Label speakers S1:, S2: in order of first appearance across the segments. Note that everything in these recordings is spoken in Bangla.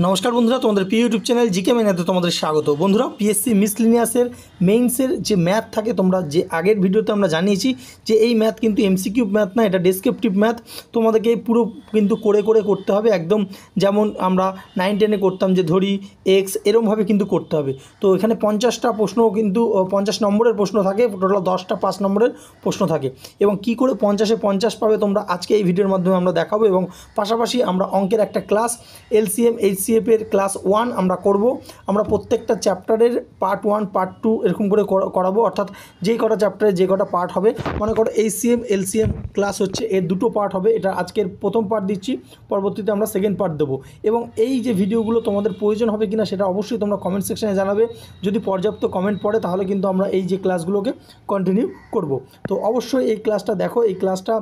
S1: नमस्कार बंधुरा तुम्हारे प्रिय यूट्यूब चैनल जीके मैनाते तुम्हारे स्वागत। बंधुरा पीएससी मिसलिनियासের মেইনসের যে ম্যাথ থাকে তোমরা যে আগের ভিডিওতে আমরা জানিয়েছি যে এই ম্যাথ কিন্তু এমসিকিউ ম্যাথ না, এটা ডেসক্রিপটিভ ম্যাথ। তোমাদেরকে পুরো কিন্তু করে করে করতে হবে, একদম যেমন আমরা 9 10 এ করতাম যে ধরি এক্স, এরকমভাবে কিন্তু করতে হবে। তো এখানে 50টা প্রশ্ন কিন্তু 50 নম্বরের প্রশ্ন থাকে, টোটাল 10টা 5 নম্বরের প্রশ্ন থাকে এবং কি করে 50-এ 50 পাবে তোমরা আজকে এই ভিডিওর মাধ্যমে আমরা দেখাবো। এবং পাশাপাশি আমরা অঙ্কের একটা ক্লাস এলসিএম এইচসিএফ এর ক্লাস 1 আমরা করব। আমরা প্রত্যেকটা চ্যাপ্টারের পার্ট 1 পার্ট 2 এরকম করে করাবো, অর্থাৎ যেই কটা চ্যাপ্টারে যে কটা পার্ট হবে, মনে করো এইচসিএম এলসিএম ক্লাস হচ্ছে এর দুটো পার্ট হবে। এটা আজকের প্রথম পার্ট দিচ্ছি, পরবর্তীতে আমরা সেকেন্ড পার্ট দেবো। এবং এই যে ভিডিওগুলো তোমাদের প্রয়োজন হবে কিনা সেটা অবশ্যই তোমরা কমেন্ট সেকশনে জানাবে। যদি পর্যাপ্ত কমেন্ট পড়ে তাহলে কিন্তু আমরা এই যে ক্লাসগুলোকে কন্টিনিউ করব। তো অবশ্যই এই ক্লাসটা দেখো। এই ক্লাসটা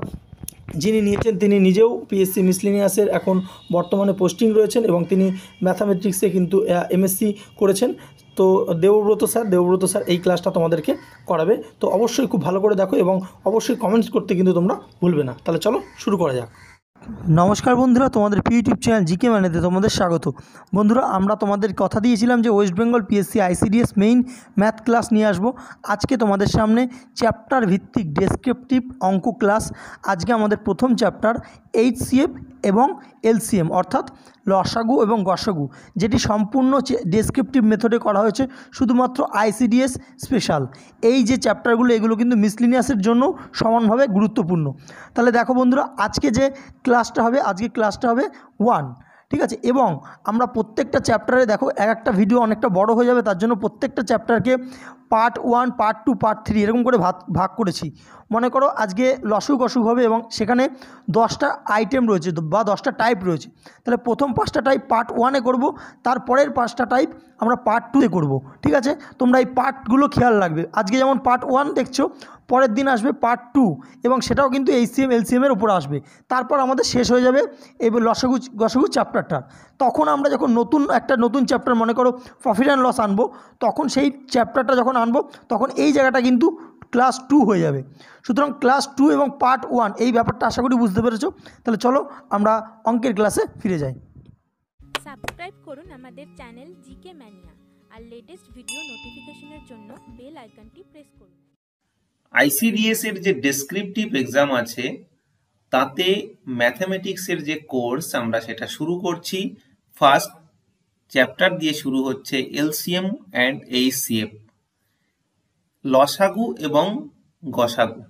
S1: যিনি নিয়েছেন তিনি নিজেও পিএসসি মিসলিনিয়াসের এখন বর্তমানে পোস্টিং রয়েছেন এবং তিনি ম্যাথামেটিক্সে কিন্তু এমএসসি করেছেন। তো দেবব্রত স্যার এই ক্লাসটা তোমাদেরকে করাবে। তো অবশ্যই খুব ভালো করে দেখো এবং অবশ্যই কমেন্টস করতে কিন্তু তোমরা ভুলবে না। তাহলে চলো শুরু করা যাক। নমস্কার বন্ধুরা, তোমাদের ইউটিউব চ্যানেল জিকে ম্যানেতে তোমাদের স্বাগত। বন্ধুরা, আমরা তোমাদের কথা দিয়েছিলাম যে West Bengal PSC ICDS main math class নিয়ে আসব। আজকে তোমাদের সামনে চ্যাপ্টার ভিত্তিক ডেসক্রিপটিভ অঙ্ক ক্লাস। আজকে আমাদের প্রথম চ্যাপ্টার এইচসিএফ এবং এলসিএম, অর্থাৎ লসাগু এবং গসাগু, যেটি সম্পূর্ণ ডেসক্রিপটিভ মেথডে করা হয়েছে, শুধুমাত্র আইসিডিএস স্পেশাল। এই যে চ্যাপ্টারগুলো এগুলো কিন্তু মিসলিনিয়াসের জন্য সমানভাবে গুরুত্বপূর্ণ। তাহলে দেখো বন্ধুরা, আজকে যে ক্লাসটা হবে, আজকে ক্লাসটা হবে 1, ঠিক আছে। এবং আমরা প্রত্যেকটা চ্যাপ্টারে দেখো একটা ভিডিও অনেকটা বড় হয়ে যাবে, তার জন্য প্রত্যেকটা চ্যাপ্টারকে পার্ট 1 পার্ট 2 পার্ট 3 এরকম করে ভাগ করেছি। মনে করো আজকে লসু গসুক হবে এবং সেখানে 10টা আইটেম রয়েছে বা 10টা টাইপ রয়েছে। তাহলে প্রথম 5টা টাইপ পার্ট 1-এ করব, তারপরের 5টা টাইপ আমরা পার্ট 2-এ করব, ঠিক আছে। তোমরা এই পার্টগুলো খেয়াল রাখবে। আজকে যেমন পার্ট 1 দেখছো, পরের দিন আসবে পার্ট 2 এবং সেটাও কিন্তু এইচসিএম এলসিএমের উপর আসবে। তারপর আমাদের শেষ হয়ে যাবে এই লসাগু গসাগু চ্যাপ্টারটা। তখন আমরা যখন নতুন চ্যাপ্টার, মনে করো প্রফিট অ্যান্ড লস আনবো, তখন সেই চ্যাপ্টারটা যখন আনবো তখন এই জায়গাটা কিন্তু ক্লাস 2 হয়ে যাবে। সুতরাং ক্লাস 2 এবং পার্ট 1 এই ব্যাপারটা আশা করি বুঝতে পেরেছো। তাহলে চলো আমরা অঙ্কের ক্লাসে ফিরে যাই।
S2: সাবস্ক্রাইব করুন আমাদের চ্যানেল জিকে ম্যানিয়া আর লেটেস্ট ভিডিও নোটিফিকেশনের জন্য বেল আইকনটি প্রেস করুন।
S3: আইসিডিএস এর যে ডেসক্রিপটিভ এক্সাম আছে তাতে ম্যাথমেটিক্সের যে কোর্স আমরা সেটা শুরু করছি। ফার্স্ট চ্যাপ্টার দিয়ে শুরু হচ্ছে এলসিএম অ্যান্ড এইচসিএফ, লসাগু এবং গসাগু।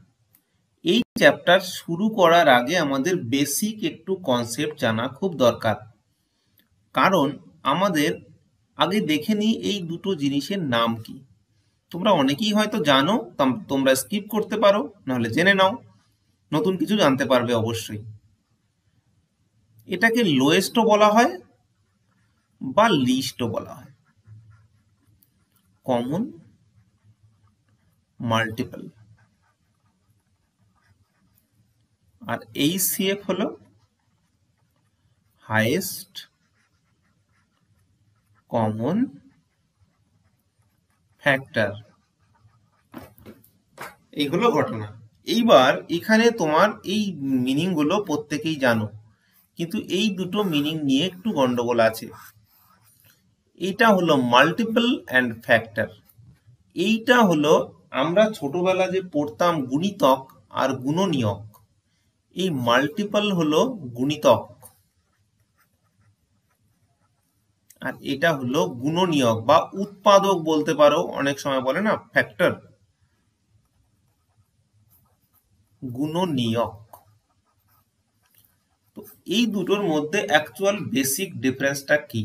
S3: এই চ্যাপ্টার শুরু করার আগে আমাদের বেসিক একটু কনসেপ্ট জানা খুব দরকার, কারণ আমাদের আগে দেখে নিই এই দুটো জিনিসের নাম কি। তোমরা অনেকেই হয়তো জানো, তোমরা স্কিপ করতে পারো, নাহলে জেনে নাও, নতুন কিছু জানতে পারবে অবশ্যই। এটাকে লোয়েস্টও বলা হয় বা লিস্টও বলা হয়। Common, multiple. আর এইচসিএফ হলো হাইয়েস্ট কমন ফ্যাক্টর। এই হলো ঘটনা। এইবার এখানে তোমার এই মিনিং গুলো প্রত্যেকেই জানো, কিন্তু এই দুটো মিনিং নিয়ে একটু গন্ডগোল আছে। এইটা হলো মাল্টিপল অ্যান্ড ফ্যাক্টর। এইটা হলো আমরা ছোটবেলা যে পড়তাম গুণিতক আর গুণনীয়ক, এই মাল্টিপল হলো গুণিতক আর এটা হলো গুণনীয়ক বা উৎপাদক বলতে পারো, অনেক সময় বলে না ফ্যাক্টর, গুণনীয়ক। তো এই দুটোর মধ্যে অ্যাকচুয়াল বেসিক ডিফারেন্সটা কি?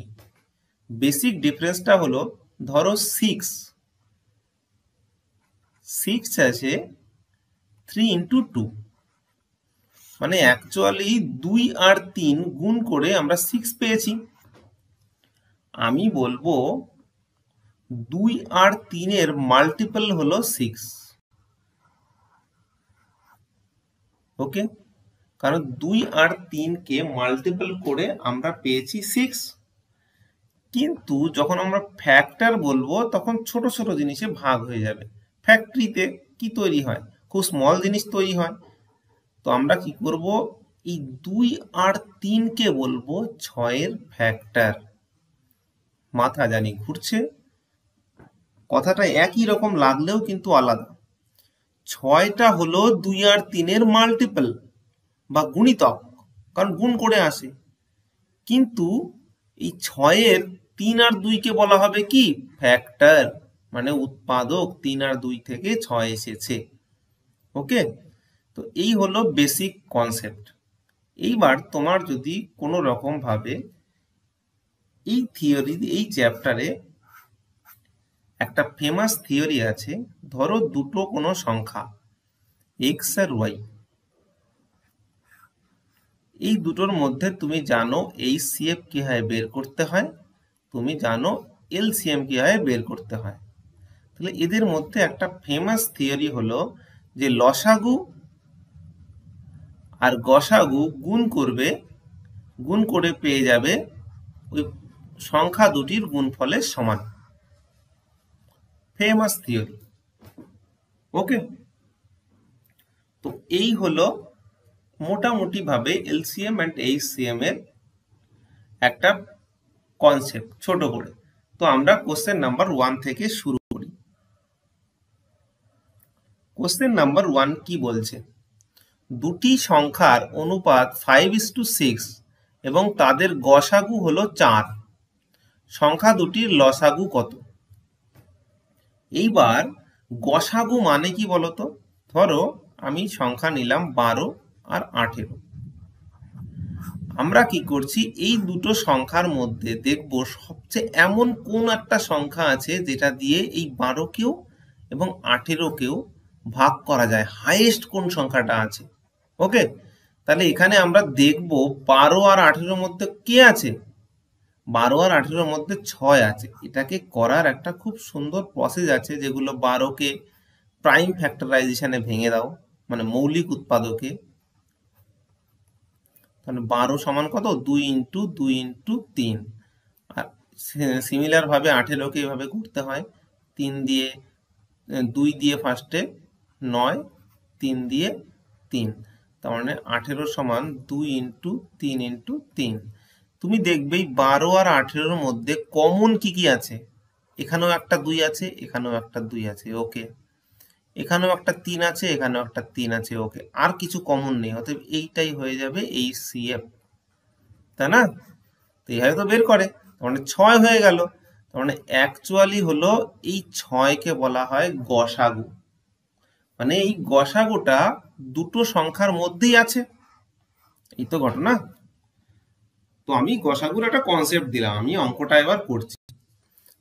S3: বেসিক ডিফারেন্সটা হলো, ধরো 6 আছে 3 into 2, মানে অ্যাকচুয়ালি 2 আর 3 গুণ করে আমরা 6 পেয়েছি। আমি বলবো 2 আর 3 এর মাল্টিপল হলো 6। ওকে, কারণ 2 আর 3 কে মাল্টিপল করে আমরা পেয়েছি 6। কিন্তু যখন আমরা ফ্যাক্টর বলবো তখন ছোট ছোট জিনিসে ভাগ হয়ে যাবে। ফ্যাক্টরিতে কি তৈরি হয়? খুব স্মল জিনিস তৈরি হয়। তো আমরা কি করব, এই 2 আর 3 কে বলবো 6 এর ফ্যাক্টর। মাথা জানি ঘুরছে, কথাটা একই রকম লাগলেও কিন্তু আলাদা। 6টা হলো 2 আর 3-এর মাল্টিপল বা গুণিতক, কারণ গুণ করে আসে। কিন্তু এই 6-এর 3 আর 2-কে বলা হবে কি ফ্যাক্টর, মানে উৎপাদক। 3 আর 2 থেকে 6 এসেছে। ওকে, তো এই হলো বেসিক কনসেপ্ট। এইবার তোমার যদি কোনো রকম ভাবে এই থিওরি, এই চ্যাপ্টারে একটা ফেমাস থিওরি আছে, ধরো দুটো কোনো সংখ্যা এক্স আর ওয়াই, এই দুটোর মধ্যে তুমি জানো এইচসিএফ কিভাবে বের করতে হয়, তুমি জানো এলসিএম কিভাবে বের করতে হয়। তাহলে এদের মধ্যে একটা ফেমাস থিওরি হলো যে লসাগু আর গসাগু গুণ করবে, গুণ করে পেয়ে যাবে ওই সংখ্যা দুটির গুণফলের সমান। Famous theory. ওকে, তো এই হলো মোটামুটি ভাবে এলসিএম এন্ড এইচসিএম এর একটা কনসেপ্ট ছোট করে। তো আমরা কোশ্চেন নাম্বার 1 থেকে শুরু করি। কোশ্চেন নাম্বার 1 কি বলছে? দুটি সংখ্যার অনুপাত 5:6 এবং তাদের গসাগু হলো 4। সংখ্যা দুটির লসাগু কত? এইবার গসাগু মানে কি বলতো? ধরো আমি সংখ্যা নিলাম 12 আর 18। আমরা কি করছি, এই দুটো সংখ্যার মধ্যে দেখব সবচেয়ে এমন কোন একটা সংখ্যা আছে যেটা দিয়ে এই 12কেও এবং 18কেও ভাগ করা যায়, হাইয়েস্ট কোন সংখ্যাটা আছে। ওকে, তাহলে এখানে আমরা দেখব 12 আর 18-এর মধ্যে কে আছে। 12 আর 18-এর মধ্যে 6 আছে। এটাকে করার একটা খুব সুন্দর প্রসেস আছে, যেগুলো 12কে প্রাইম ফ্যাক্টরাইজেশনে ভেঙে দাও, মানে মৌলিক উৎপাদকে। তাহলে 12 সমান কত? 2 ইন্টু 2 ইন্টু 3। আর সিমিলার ভাবে 18কে এভাবে করতে হয়, 3 দিয়ে 2 দিয়ে ফার্স্টে 9, 3 দিয়ে 3, তার মানে 18 সমান 2 ইন্টু 3 ইন্টু 3। তুমি দেখবে 12 আর 18-এর মধ্যে কমন কি কি আছে। এখানেও একটা 2 আছে, এখানেও একটা 2 আছে। ওকে, এখানেও একটা 3 আছে, এখানেও একটা 3 আছে। ওকে, আর কিছু কমন নেই, অতএব এইটাই হয়ে যাবে এইচসিএফ, তাই না? তো এইভাবে তো বের করে, তার মানে 6 হয়ে গেল। তার মানে অ্যাকচুয়ালি হলো এই 6কে বলা হয় গসাগু, মানে এই গসাগুটা দুটো সংখ্যার মধ্যেই আছে। এই তো ঘটনা। তো আমি গসাগুর একটা কনসেপ্ট দিলাম, আমি অঙ্কটা এবার করছি।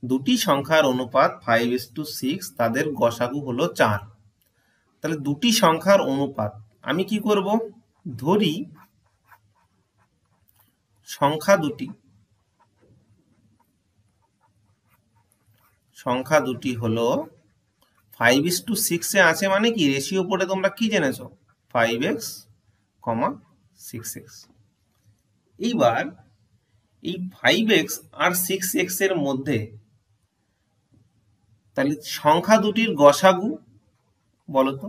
S3: দুটি সংখ্যার অনুপাত 5:6, তাদের গসাগু হলো 4। তাহলে দুটি সংখ্যার অনুপাত আমি কি করব, ধরি সংখ্যা দুটি হলো 5:6 আছে, মানে কি রেশিও পড়ে তোমরা কি জেনেছো, 5x, 6x। এইবার এই 5x আর 6x এর মধ্যে তাহলে সংখ্যা দুটির গসাগু বলতো।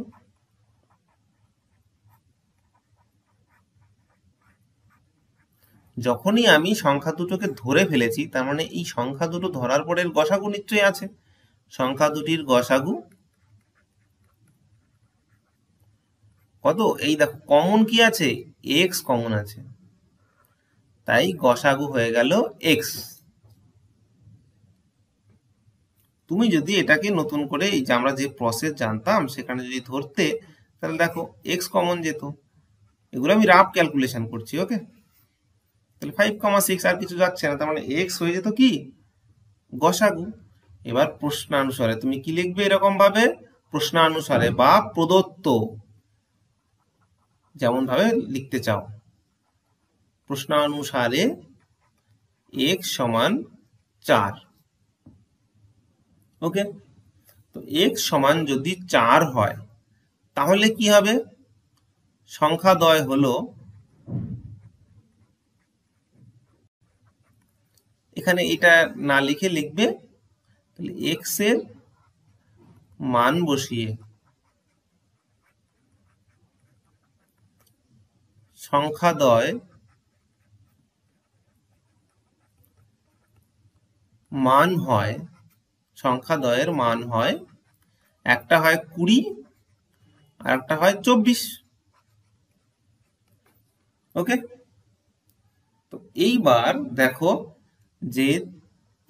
S3: যখনই আমি সংখ্যা দুটোকে ধরে ফেলেছি, তার মানে এই সংখ্যা দুটো ধরার পরে গসাগু নিশ্চয়ই আছে। সংখ্যা দুটির গসাগু কত? এই দেখো কমন কি আছে, x কমন আছে, তাই গসাগু হয়ে গেল x। তুমি যদি এটাকে নতুন করে এই যে আমরা যে প্রসেস জানতাম সেখানে যদি ধরতে, তাহলে দেখো x কমন যেত। এগুলো আমি রাফ ক্যালকুলেশন করছি। ওকে, তাহলে 5,6 আর কিছু যাচ্ছে না, তার মানে x হয়ে যেত কি গসাগু। এবার প্রশ্নানুসারে তুমি কি লিখবে, এরকম ভাবে প্রশ্নানুসারে বা প্রদত্ত, যেমন ভাবে লিখতে চাও। প্রশ্নানুসারে x সমান 4। ওকে, তো x সমান যদি 4 হয় তাহলে কি হবে, সংখ্যাদ্বয় হলো, এখানে এটা না লিখে লিখবে, তাহলে x এর মান বসিয়ে সংখ্যাদ্বয় মান হয়, সংখ্যাদ্বয়ের মান হয়, একটা হয় 20 আর একটা হয় 24। ওকে, তো এইবার দেখো যে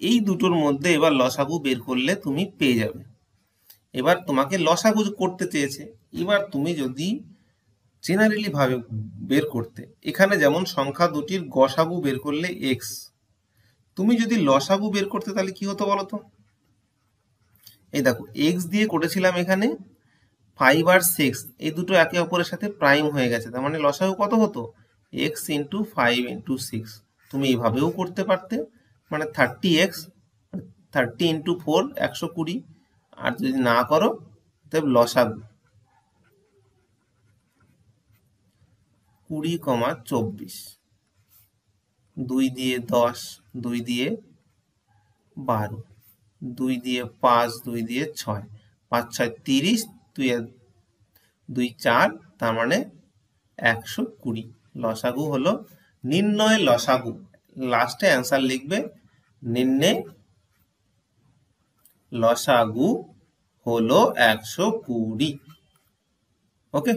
S3: এই দুটোর মধ্যে এবার লসাগু বের করলে তুমি পেয়ে যাবে। এবার তোমাকে লসাগু করতে চেয়েছে, এবার তুমি যদি জেনারেলি ভাবে বের করতে, এখানে যেমন সংখ্যা দুটির গসাগু বের করলে এক্স, তুমি যদি লসাগু বের করতে তাহলে কি হতো বলো তো? এই দেখো এক্স দিয়ে করেছিলাম এখানে 5 আর 6, এই দুটো একে অপরের সাথে প্রাইম হয়ে গেছে, তার মানে লসাগু কত হতো? X into 5 into 6। তুমি এইভাবেও করতে পারতে, মানে 30x, 30 ইন্টু 4 120। আর যদি না করো তবে লসাগু 20,24, 2 দিয়ে 10, 2 দিয়ে 12, 2 দিয়ে 5, 2 দিয়ে 6, 5 6 30, 2 4, তার মানে 120। লসাগু হলো নির্ণয় লসাগু, লাস্টে অ্যান্সার লিখবে নির্ণয় লসাগু হলো 120। ওকে,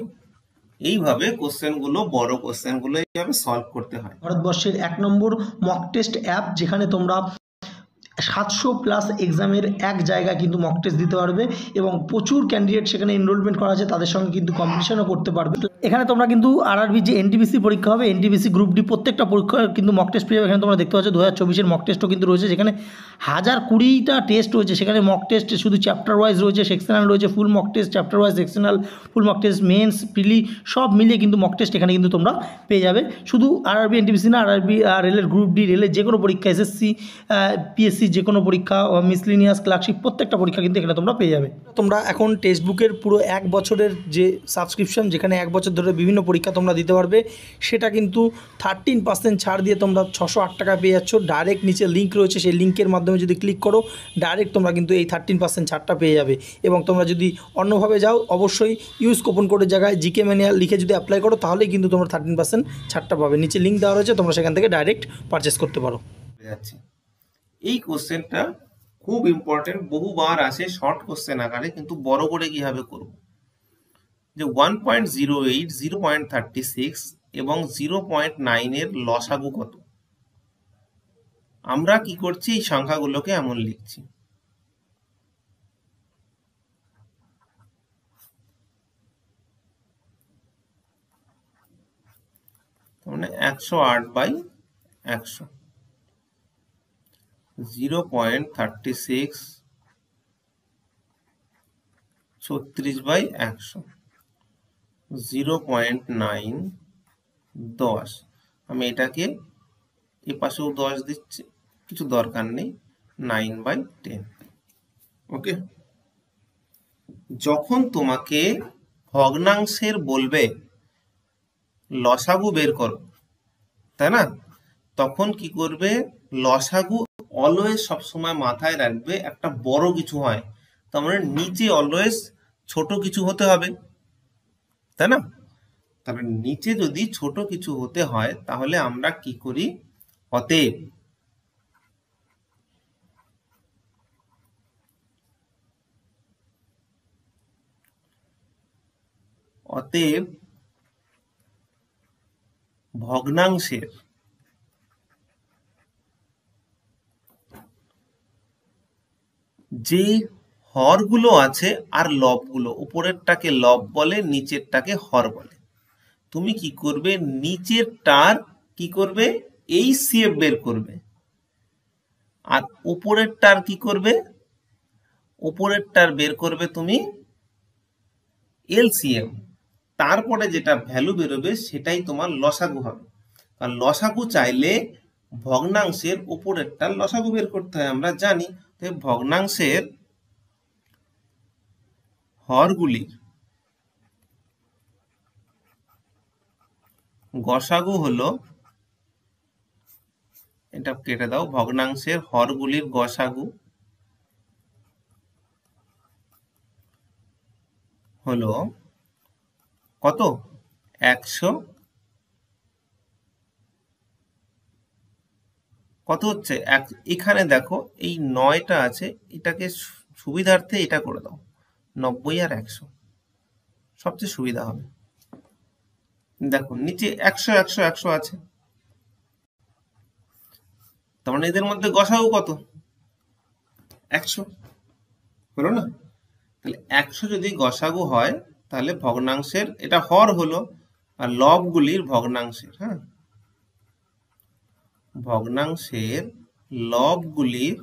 S3: এইভাবে কোশ্চেনগুলো, বড় কোশ্চেনগুলো এইভাবে সলভ করতে হয়।
S1: ভারতবর্ষের 1 নম্বর মক টেস্ট অ্যাপ, যেখানে তোমরা 700+ এক্সামের এক জায়গায় কিন্তু মক টেস্ট দিতে পারবে এবং প্রচুর ক্যান্ডিডেট সেখানে এনরোলমেন্ট করা আছে, তাদের সঙ্গে কিন্তু কম্পিটিশনও করতে পারবে। এখানে তোমরা কিন্তু আরআরবি যে এনটিপিসি পরীক্ষা হবে, এনটিপিসি গ্রুপ ডি প্রত্যেকটা পরীক্ষার কিন্তু মক টেস্ট পেয়ে যাবে। এখানে তোমরা দেখতে পাচ্ছ 2024-এর মক টেস্টও কিন্তু রয়েছে, যেখানে 1020টা টেস্ট রয়েছে। সেখানে মক টেস্ট শুধু চ্যাপ্টার ওয়াইজ রয়েছে, সেকশনাল রয়েছে, full mock test, chapter wise, sectional, full mock test, mains, prelim সব মিলিয়ে কিন্তু মক টেস্ট এখানে কিন্তু তোমরা পেয়ে যাবে। শুধু আরআরবি এনটিপিসি না, আরআরবি রেলের গ্রুপ ডি, রেলের যে কোনো পরীক্ষা, এসএসসি, পিএসসি যে কোনো পরীক্ষা, মিসলিনিয়াস, ক্লার্কশিপ, প্রত্যেকটা পরীক্ষা কিন্তু এখানে তোমরা পেয়ে যাবে। তোমরা এখন টেক্সট বুকের পুরো 1 বছরের যে সাবস্ক্রিপশন, যেখানে 1 বছর ধরে বিভিন্ন পরীক্ষা তোমরা দিতে পারবে, সেটা কিন্তু 13% ছাড় দিয়ে তোমরা 608 টাকা পেয়ে যাচ্ছ। ডাইরেক্ট নিচে লিঙ্ক রয়েছে, সেই লিঙ্কের মাধ্যমে যদি ক্লিক করো ডাইরেক্ট তোমরা কিন্তু এই 13% ছাড়টা পেয়ে যাবে। এবং তোমরা যদি অন্যভাবে যাও, অবশ্যই ইউজ কুপন কোডের জায়গায় জিকে ম্যানিয়া লিখে যদি অ্যাপ্লাই করো, তাহলেই কিন্তু তোমরা 13% ছাড়টা পাবে। নিচে লিঙ্ক দেওয়া রয়েছে, তোমরা সেখান থেকে ডাইরেক্ট পারচেস করতে পারো।
S3: এই কোশ্চেনটা খুব ইম্পর্টেন্ট, বহুবার আসে শর্ট কোশ্চেন আকারে, কিন্তু বড় করে কিভাবে করব, যে 1.08, 0.36 এবং 0.9 এর লসাগু কত? আমরা কি করছি, এই সংখ্যাগুলোকে এমন লিখছি, মানে 108/100, 0.36 36/100, 0.9 10। আমি এটাকে এ পাশেও 10 দিচ্ছি, কিছু দরকার নেই, 9/10। ওকে, যখন তোমাকে ভগ্নাংশের বলবে লসাগু বের করো, তাই না, তখন কি করবে, লসাগু অলওয়েজ সবসময় মাথায় রাখবে একটা বড় কিছু হয়, তার মানে নিচে অলওয়েজ ছোট কিছু হতে হবে, তাই না? তাহলে নিচে যদি ছোট কিছু হতে হয়, তাহলে আমরা কি করি, অতএব অতএব ভগ্নাংশের যে হরগুলো আছে আর লবগুলো, উপরেরটাকে লব বলে, নিচেরটাকে হর বলে, তুমি কি করবে, নিচেরটার কি করবে, এইচসিএফ বের করবে, আর উপরেরটার কি করবে, উপরেরটার বের করবে তুমি এলসিএম। তারপরে যেটা ভ্যালু বেরোবে সেটাই তোমার লসাগু হবে। আর লসাগু চাইলে ভগ্নাংশের উপরেরটার লসাগু বের করতে হয়, আমরা জানি। তাই ভগ্নাংশের হরগুলির গসাগু হলো, এটা কেটে দাও, ভগ্নাংশের হরগুলির গসাগু হলো কত, 100 কত হচ্ছে এখানে দেখো এই 9টা আছে, এটাকে সুবিধার্থে এটা করে দাও 90 আর 100, সবচেয়ে সুবিধা হবে। দেখো নিচে 100 100 100 আছে, তার মানে এদের মধ্যে গসাগু কত? 100 হলো না? তাহলে 100 যদি গসাগু হয় তাহলে ভগ্নাংশের, এটা হর হলো, আর লবগুলির ভগ্নাংশের, হ্যাঁ, ভগ্নাংশের লবগুলির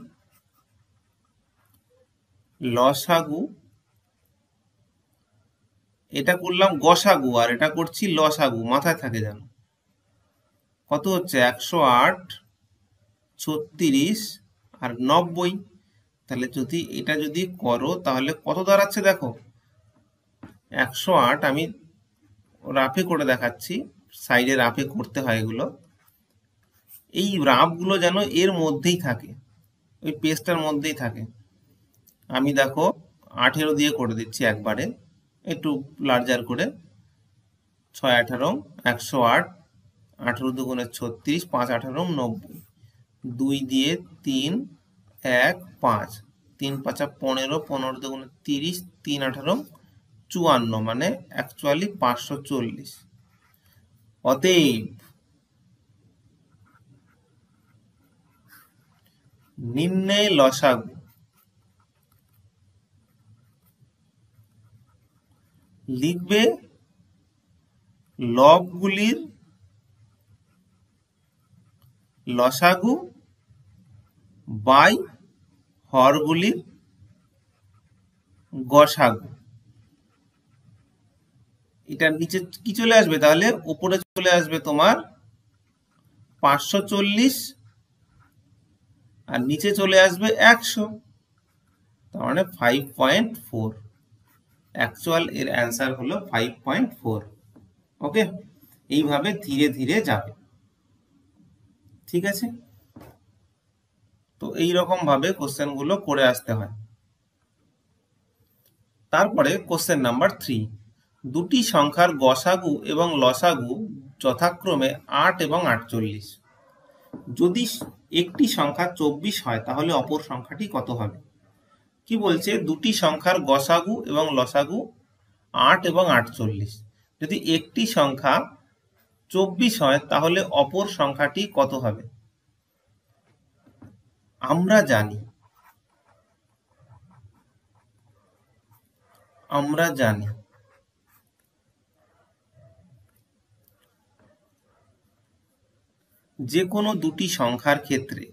S3: লসাগু, এটা করলাম গসাগু আর এটা করছি লসাগু, মাথায় থাকে যেন। কত হচ্ছে? 108, 36 আর 90। তাহলে যদি এটা যদি করো তাহলে কত দাঁড়াচ্ছে দেখো, 108, আমি রাফে করে দেখাচ্ছি, সাইডে রাফে করতে হয় এগুলো। এই রাফগুলো যেন এর মধ্যেই থাকে, ওই পেজটার মধ্যেই থাকে। আমি দেখো 18 দিয়ে করে দিচ্ছি একবারে, একটু লার্জার করে। 6 18 108, 18 দুগুণে 36, 5 18 90, 2 দিয়ে 3 1 5, 3 5 15, 15 দুগুণে 30, 3 18 54, মানে অ্যাকচুয়ালি 540। অতএব নিম্নে লসাগু লিখবে লবগুলির লসাগু বাই হরগুলির গসাগু। এটার নিচে কি চলে আসবে তাহলে? উপরে চলে আসবে তোমার 540 আর নিচে চলে আসবে 100, তার মানে 5.4। অ্যাকচুয়াল এর অ্যান্সার হলো 5.4। ওকে, এইভাবে ধীরে ধীরে যাবে, ঠিক আছে? তো এইরকম ভাবে কোশ্চেন গুলো করে আসতে হয়। তারপরে কোশ্চেন নাম্বার 3, দুটি সংখ্যার গসাগু এবং লসাগু যথাক্রমে 8 এবং 48। যদি একটি সংখ্যা 24 হয় তাহলে অপর সংখ্যাটি কত হবে? কি বলছে? দুটি সংখ্যার গসাগু এবং লসাগু 8 এবং 48। যদি একটি সংখ্যা 24 হয় তাহলে অপর সংখ্যাটি কত হবে? আমরা জানি যে কোনো দুটি সংখ্যার ক্ষেত্রে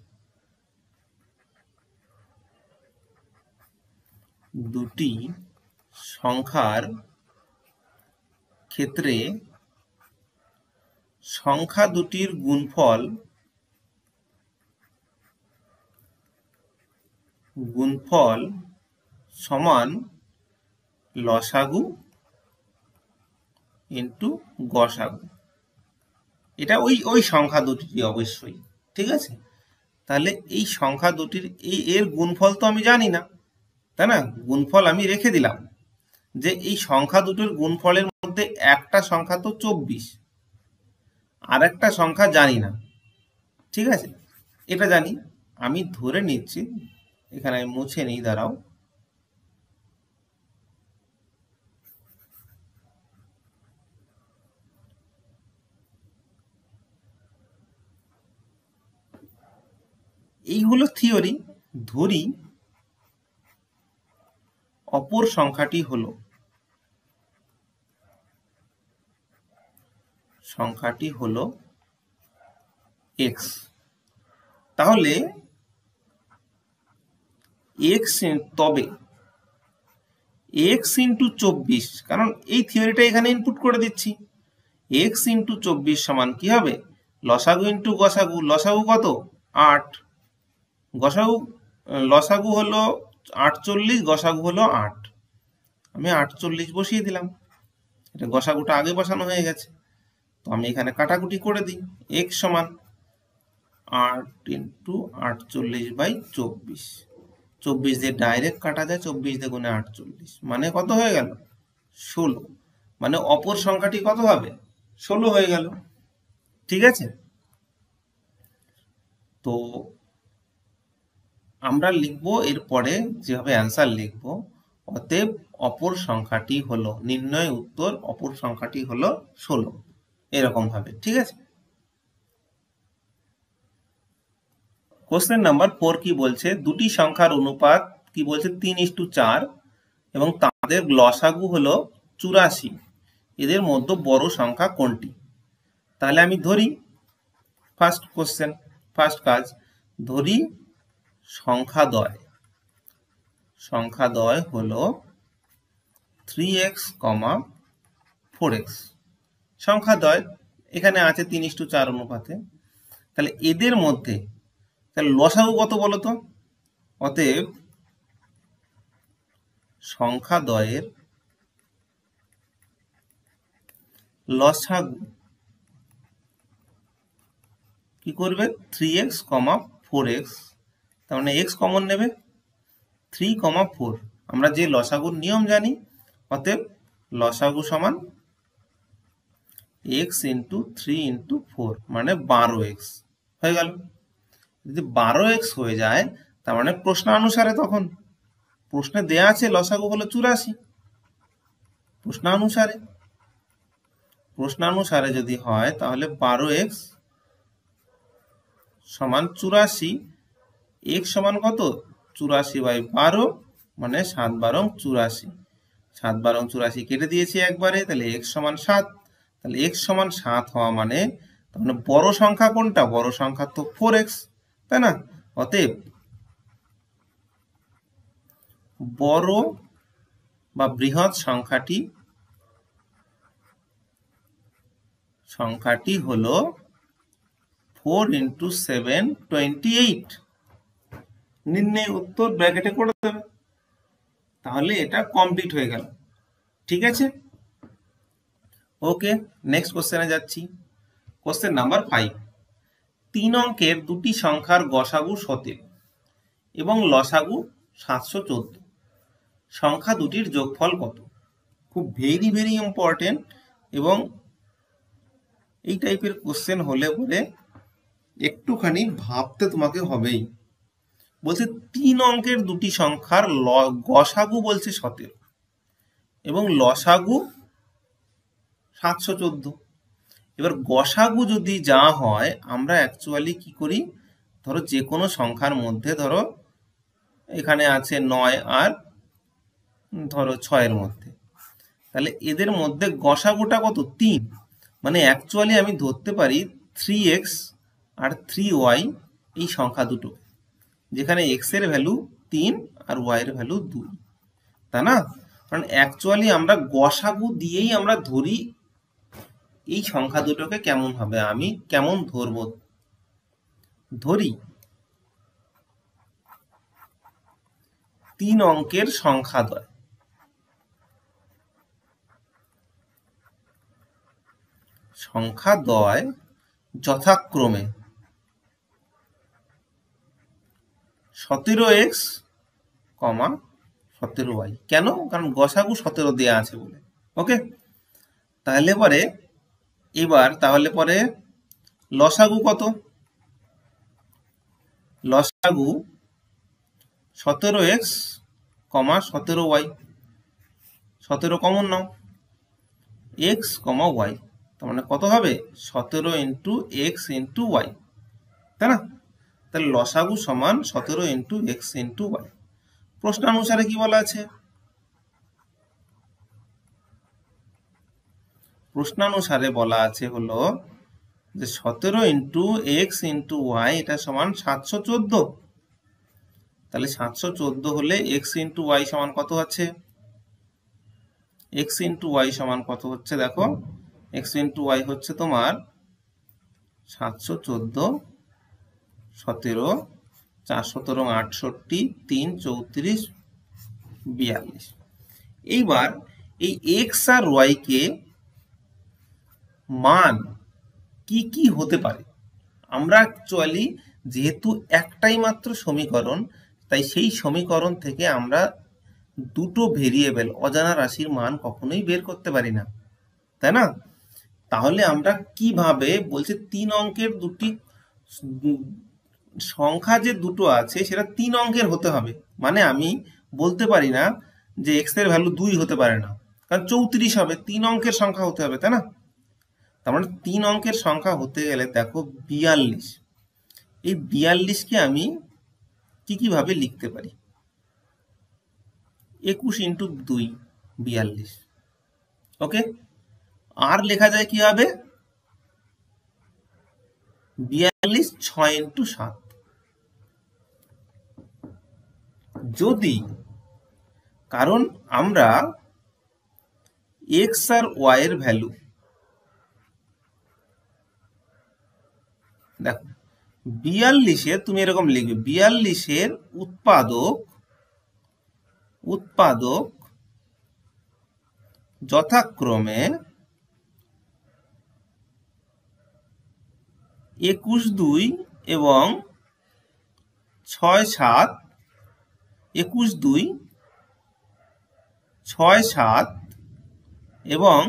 S3: সংখ্যা দুটির গুণফল সমান লসাগু ইন্টু গসাগু। এটা ওই সংখ্যা দুটি অবশ্যই, ঠিক আছে? তাহলে এই সংখ্যা দুটির এর গুণফল তো আমি জানি না, তাই না? গুণফল আমি রেখে দিলাম যে এই সংখ্যা দুটোর গুণফলের মধ্যে একটা সংখ্যা তো 24, আর একটা সংখ্যা জানি না, ঠিক আছে? এটা জানি, আমি ধরে নিচ্ছি, এখানে আমি মুছে নিই, দাঁড়াও। এই হলো থিওরি। ধরি অপর সংখ্যাটি হলো x, তাহলে তবে x ইন্টু 24, কারণ এই থিওরিটা এখানে ইনপুট করে দিচ্ছি, x ইন্টু 24 সমান কি হবে? লসাগু ইন্টু গসাগু। লসাগু কত? 8, লসাগু হলো 48, গসাগু হলো 8। আমি 48 বসিয়ে দিলাম, এটা গসাগুটা আগে বসানো হয়ে গেছে, তো আমি এখানে কাটাকুটি করে দিই। x সমান 8 ইন্টু 48/24, 24 দিয়ে ডাইরেক্ট কাটা যায়, 24 দিয়ে গুণে 48, মানে কত হয়ে গেল? 16। মানে অপর সংখ্যাটি কত হবে? 16 হয়ে গেল, ঠিক আছে? তো আমরা লিখব এরপরে যেভাবে অ্যান্সার লিখব, অতএব অপর সংখ্যাটি হলো, নির্ণয় উত্তর অপর সংখ্যাটি হলো 16, এরকম ভাবে। ঠিক আছে। কোশ্চেন নাম্বার 4 কি বলছে, দুটি সংখ্যার অনুপাত কি বলছে 3:4 এবং তাদের লসাগু হলো 84, এদের মধ্যে বড় সংখ্যা কোনটি? তাহলে আমি ধরি, ফার্স্ট কাজ ধরি সংখ্যাদ্বয় হলো 3x, 4x। সংখ্যাদ্বয় এখানে আছে 3:4 অনুপাতে। তাহলে এদের মধ্যে তাহলে লসাগু কত বলতো? অতএব সংখ্যাদ্বয়ের লসাগু কি করবে? 3x, 4x। তার মানে x কমন নেবে, 3, 4। আমরা যে লসাগুর নিয়ম জানি, অতএব লসাগু সমান x × 3 × 4 মানে 12x হয়ে গেল। যদি 12x হয়ে যায়, তার মানে প্রশ্নানুসারে, তখন প্রশ্নে দেয়া আছে লসাগু হলো 84, প্রশ্নানুসারে যদি হয় তাহলে 12x সমান 84, x সমান কত? 84/12 মানে 7×12 84। 7×12 84 কেটে দিয়েছি একবারে, তাহলে x সমান 7। তাহলে x সমান 7 হওয়া মানে বড় সংখ্যা কোনটা? বড় সংখ্যা তো 4x, তাই না? অতএব বড় বা বৃহৎ সংখ্যাটি হলো 4 × 7 28। নির্ণয় উত্তর ব্র্যাকেটে করে দেবে, তাহলে এটা কমপ্লিট হয়ে গেল। ঠিক আছে। ওকে, নেক্সট কোশ্চেনে যাচ্ছি। কোশ্চেন নাম্বার 5, 3 অঙ্কের দুটি সংখ্যার গসাগু 17 এবং লসাগু 714, সংখ্যা দুটির যোগফল কত? খুব ভেরি ভেরি ইম্পর্টেন্ট, এবং এই টাইপের কোশ্চেন হলে পরে একটুখানি ভাবতে তোমাকে হবেই। বলছে 3 অঙ্কের দুটি সংখ্যার গসাগু বলছে 17 এবং লসাগু 714। এবার গসাগু যদি যা হয়, আমরা অ্যাকচুয়ালি কি করি, ধরো যে কোনো সংখ্যার মধ্যে, ধরো এখানে আছে 9 আর ধরো 6-এর মধ্যে, তাহলে এদের মধ্যে গসাগুটা কত? 3। মানে অ্যাকচুয়ালি আমি ধরতে পারি 3x আর 3y এই সংখ্যা দুটো, যেখানে x এর ভ্যালু 3 আর y এর ভ্যালু 2, তাই না? কারণ অ্যাকচুয়ালি আমরা গসাগু দিয়েই আমরা ধরি এই সংখ্যা দুটোকে কেমন হবে। আমি কেমন ধরবো? ধরি 3 অঙ্কের সংখ্যাদ্বয় যথাক্রমে 17x, 17y। কেন? কারণ গসাগু 17 দেয়া আছে বলে। ওকে, তাহলে পরে লসাগু কত? লসাগু 17x, 17y। 17 কমন নাও, x, y, তার মানে কত হবে? 17 × x × y, তাই না? তাহলে লসাগু সমান 17 × x × y। প্রশ্নানুসারে কি বলা আছে? প্রশ্নানুসারে বলা আছে হলো যে 17 × x × y এটা সমান 714। তাহলে 714 হলে x × y সমান কত আছে? x × y সমান কত হচ্ছে? দেখো, x × y হচ্ছে তোমার 714, 17, 4 17 68, 3 34, 42। এইবার এই x আর y কে মান কি কি হতে পারে? আমরা অ্যাকচুয়ালি যেহেতু একটাই মাত্র সমীকরণ, তাই সেই সমীকরণ থেকে আমরা দুটো ভেরিয়েবল, অজানা রাশির মান কখনোই বের করতে পারি না, তাই না? তাহলে আমরা কিভাবে, বলছে 3 অঙ্কের দুটি সংখ্যা যে দুটো আছে সেটা 3 অঙ্কের হতে হবে। মানে আমি বলতে পারি না যে এক্স এর ভ্যালু 2 হতে পারে না, কারণ 34 হবে, 3 অঙ্কের সংখ্যা হতে হবে, তাই না? তার মানে 3 অঙ্কের সংখ্যা হতে গেলে দেখো 42, এই 42কে আমি কি ভাবে লিখতে পারি? 21 ইন্টু 2 42। ওকে, আর লেখা যায় কি হবে? 42 6 ইন্টু 7। যদি, কারণ আমরা এক্স আর ওয়াই এর ভ্যালু দেখো, 42-এ তুমি এরকম লিখবে 42-এর উৎপাদক যথাক্রমে 21-2 এবং 6-7, 21-2, 6-7 এবং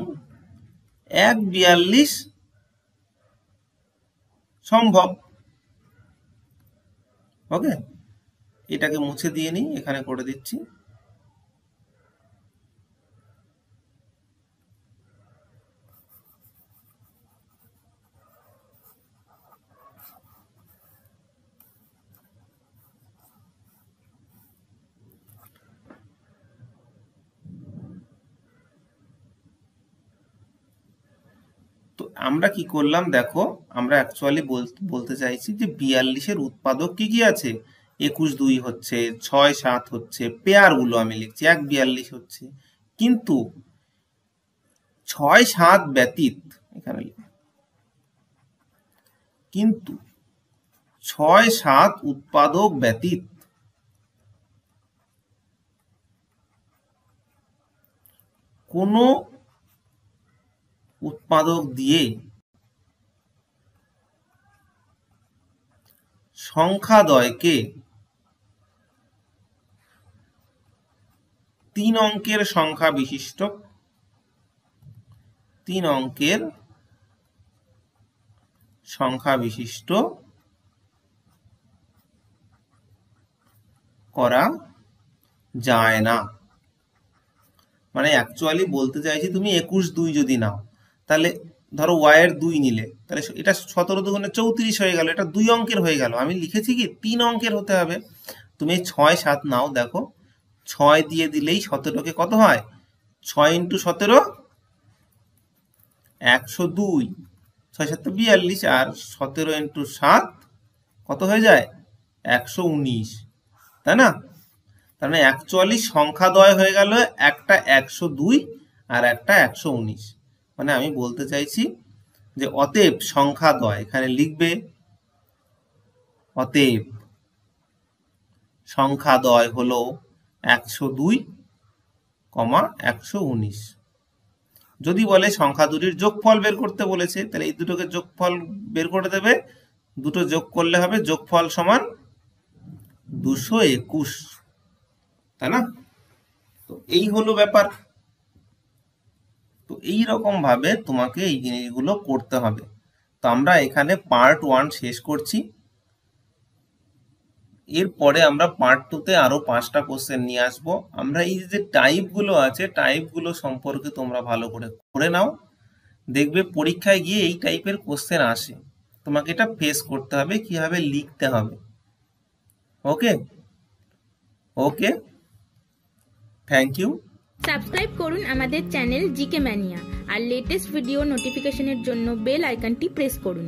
S3: 1-42 সম্ভব। ওকে, এটাকে মুছে দিয়ে নিই, এখানে করে দিচ্ছি। তো আমরা কি করলাম দেখো, আমরা অ্যাকচুয়ালি বলতে চাইছি যে 42-এর উৎপাদক কি আছে, 21-2 হচ্ছে, 6-7 হচ্ছে, পেয়ার গুলো আমি লিখছি, 1-42 হচ্ছে। কিন্তু 6-7 ব্যতীত এখানে কিন্তু 6-7 উৎপাদক ব্যতীত কোনো উৎপাদক দিয়ে সংখ্যাদ্বয়কে 3 অঙ্কের সংখ্যা বিশিষ্ট, 3 অঙ্কের সংখ্যা বিশিষ্ট করা যায় না। মানে অ্যাকচুয়ালি বলতে চাইছি, তুমি 21-2 যদি নাও, তাহলে ধরো ওয়াই এর 2 নিলে, তাহলে এটা 17-2 34 হয়ে গেল, এটা 2 অঙ্কের হয়ে গেল। আমি লিখেছি কি 3 অঙ্কের হতে হবে। তুমি 6-7 নাও, দেখো 6 দিয়ে দিলেই 17-কে কত হয়, 6 ইন্টু 17 102, 6-7 42, আর 17 ইন্টু 7 কত হয়ে যায়, 119, তাই না? তার মানে অ্যাকচুয়ালি সংখ্যাদ্বয় হয়ে গেল, একটা 102 আর একটা 119। মানে আমি বলতে চাইছি যে অতএব সংখ্যাদ্বয়, এখানে লিখবে অতএব সংখ্যাদ্বয় হলো 102, 119। যদি বলে সংখ্যা দুটির যোগফল বের করতে বলেছে, তাহলে এই দুটোকে যোগফল বের করে দেবে, দুটো যোগ করলে হবে যোগফল সমান 221, তাই না? তো এই হলো ব্যাপার। তো এই রকম ভাবে তোমাকে এই জিনিসগুলো করতে হবে। তো আমরা এখানে পার্ট 1 শেষ করছি। এরপরে আমরা পার্ট 2-তে আরো 5টা কোশ্চেন নিয়ে আসবো। আমরা এই যে টাইপগুলো আছে, টাইপগুলো সম্পর্কে তোমরা ভালো করে পড়ে নাও, দেখবে পরীক্ষায় গিয়ে এই টাইপের কোশ্চেন আসে, তোমাকে এটা ফেস করতে হবে, কিভাবে লিখতে হবে। ওকে ওকে, থ্যাংক ইউ।
S2: সাবস্ক্রাইব করুন আমাদের চ্যানেল জিকে ম্যানিয়া আর লেটেস্ট ভিডিও নোটিফিকেশনের জন্য বেল আইকনটি প্রেস করুন।